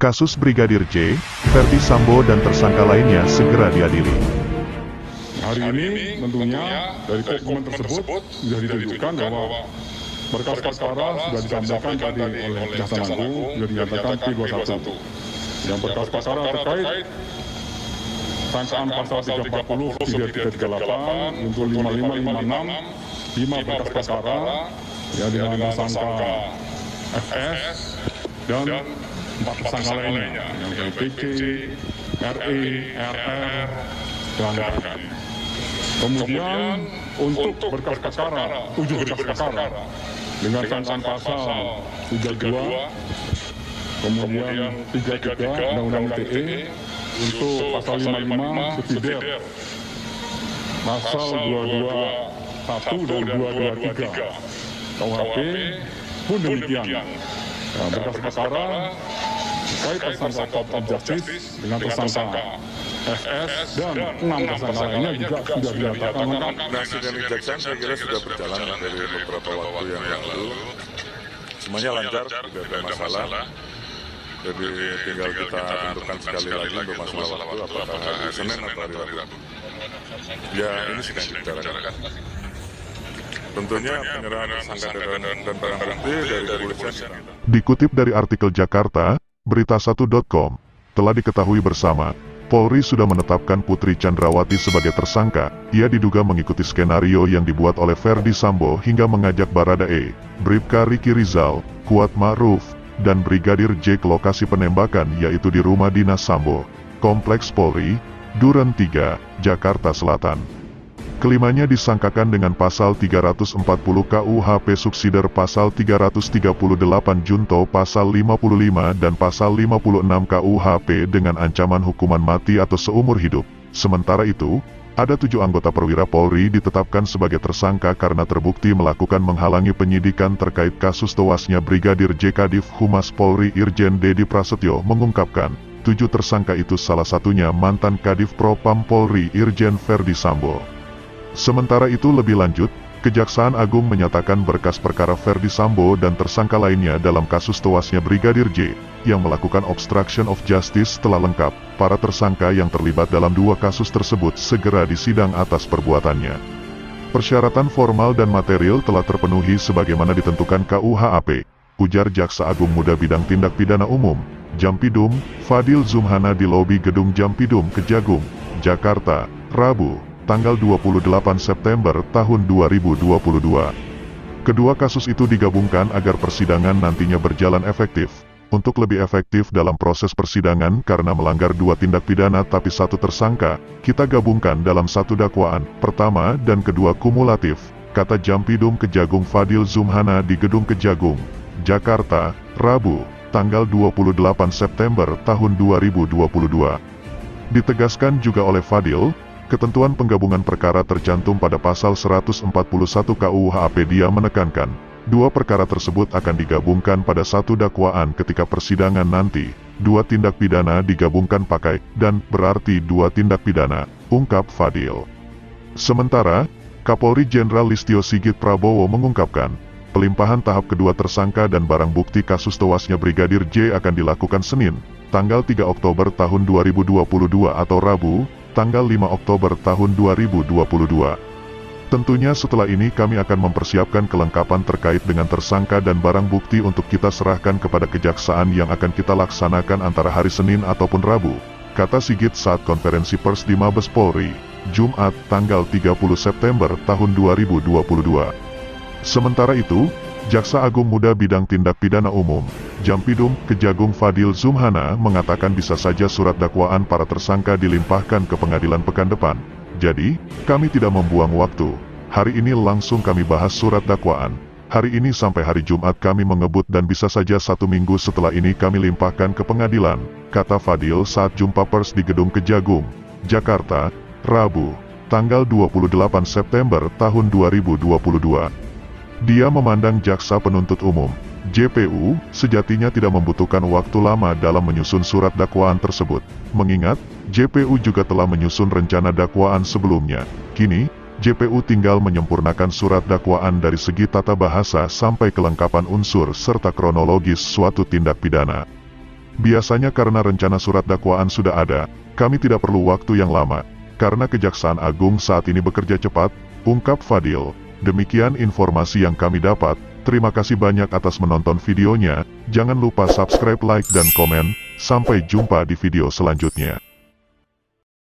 Kasus Brigadir J, Ferdi Sambo dan tersangka lainnya segera diadili. Hari ini tentunya dari dokumen tersebut sudah ditunjukkan bahwa berkas perkara sudah disampaikan tadi oleh Jaksa Agung, sudah dinyatakan P21. Yang berkas perkara terkait sangkaan pasal 340, 3338 untuk 5556, 5 berkas perkara yang dengan tersangka FS dan 4 tersangka lainnya yang LPC, RE, RR, dan RK. Kemudian untuk berkas perkara, 7 berkas perkara dengan sangkaan pasal 32, kemudian 33 Undang-Undang ITE untuk pasal 55 subsidiar, pasal 221 dan 223 KUHP pun demikian. Nah, berkas perkara terkait tersangka Top of Justice dengan tersangka FS dan 6 tersangka lainnya juga sudah dinyatakan lengkap. Nah, sidang kejaksaan saya kira sudah berjalan dari beberapa waktu yang lalu. Semuanya lancar, tidak ada masalah. Jadi tinggal kita tentukan sekali lagi untuk masalah waktu, apakah hari Senin atau hari Rabu. Ya, ini sedang dibicarakan. Tentunya penyerahan tersangka dan barang bukti dari kepolisian. Dikutip dari artikel Jakarta, berita1.com, telah diketahui bersama, Polri sudah menetapkan Putri Chandrawati sebagai tersangka. Ia diduga mengikuti skenario yang dibuat oleh Ferdi Sambo hingga mengajak Baradae, Bribka Riki Rizal, Kuat Ma'ruf, dan Brigadir J ke lokasi penembakan yaitu di rumah dinas Sambo, Kompleks Polri, Duren 3, Jakarta Selatan. Kelimanya disangkakan dengan pasal 340 KUHP subsidiar, pasal 338 junto, pasal 55 dan pasal 56 KUHP dengan ancaman hukuman mati atau seumur hidup. Sementara itu, ada 7 anggota perwira Polri ditetapkan sebagai tersangka karena terbukti melakukan menghalangi penyidikan terkait kasus tewasnya Brigadir J. Kadif Humas Polri Irjen Dedi Prasetyo mengungkapkan, 7 tersangka itu salah satunya mantan Kadif Propam Polri Irjen Ferdi Sambo. Sementara itu lebih lanjut, Kejaksaan Agung menyatakan berkas perkara Ferdi Sambo dan tersangka lainnya dalam kasus tewasnya Brigadir J, yang melakukan obstruction of justice telah lengkap. Para tersangka yang terlibat dalam 2 kasus tersebut segera disidang atas perbuatannya. Persyaratan formal dan material telah terpenuhi sebagaimana ditentukan KUHP, ujar Jaksa Agung Muda Bidang Tindak Pidana Umum, Jampidum, Fadil Zumhana di lobi Gedung Jampidum Kejagung, Jakarta, Rabu, tanggal 28 September tahun 2022. Kedua kasus itu digabungkan agar persidangan nantinya berjalan efektif. Untuk lebih efektif dalam proses persidangan karena melanggar 2 tindak pidana tapi 1 tersangka, kita gabungkan dalam 1 dakwaan, pertama dan kedua kumulatif, kata Jampidum Kejagung Fadil Zumhana di Gedung Kejagung, Jakarta, Rabu, tanggal 28 September tahun 2022. Ditegaskan juga oleh Fadil, ketentuan penggabungan perkara tercantum pada pasal 141 KUHP. Dia menekankan, 2 perkara tersebut akan digabungkan pada 1 dakwaan ketika persidangan nanti. 2 tindak pidana digabungkan pakai, dan berarti 2 tindak pidana, ungkap Fadil. Sementara, Kapolri Jenderal Listio Sigit Prabowo mengungkapkan, pelimpahan tahap kedua tersangka dan barang bukti kasus tewasnya Brigadir J akan dilakukan Senin, tanggal 3 Oktober tahun 2022 atau Rabu, tanggal 5 Oktober tahun 2022. Tentunya setelah ini kami akan mempersiapkan kelengkapan terkait dengan tersangka dan barang bukti untuk kita serahkan kepada kejaksaan yang akan kita laksanakan antara hari Senin ataupun Rabu, kata Sigit saat konferensi pers di Mabes Polri, Jumat tanggal 30 September tahun 2022. Sementara itu, Jaksa Agung Muda Bidang Tindak Pidana Umum, Jampidum Kejagung Fadil Zumhana mengatakan bisa saja surat dakwaan para tersangka dilimpahkan ke pengadilan pekan depan. Jadi, kami tidak membuang waktu. Hari ini langsung kami bahas surat dakwaan. Hari ini sampai hari Jumat kami mengebut dan bisa saja 1 minggu setelah ini kami limpahkan ke pengadilan, kata Fadil saat jumpa pers di Gedung Kejagung, Jakarta, Rabu, tanggal 28 September tahun 2022. Dia memandang jaksa penuntut umum, JPU, sejatinya tidak membutuhkan waktu lama dalam menyusun surat dakwaan tersebut, mengingat JPU juga telah menyusun rencana dakwaan sebelumnya. Kini, JPU tinggal menyempurnakan surat dakwaan dari segi tata bahasa sampai kelengkapan unsur serta kronologis suatu tindak pidana. Biasanya karena rencana surat dakwaan sudah ada, kami tidak perlu waktu yang lama, karena Kejaksaan Agung saat ini bekerja cepat, ungkap Fadil. Demikian informasi yang kami dapat, terima kasih banyak atas menonton videonya, jangan lupa subscribe, like dan komen, sampai jumpa di video selanjutnya.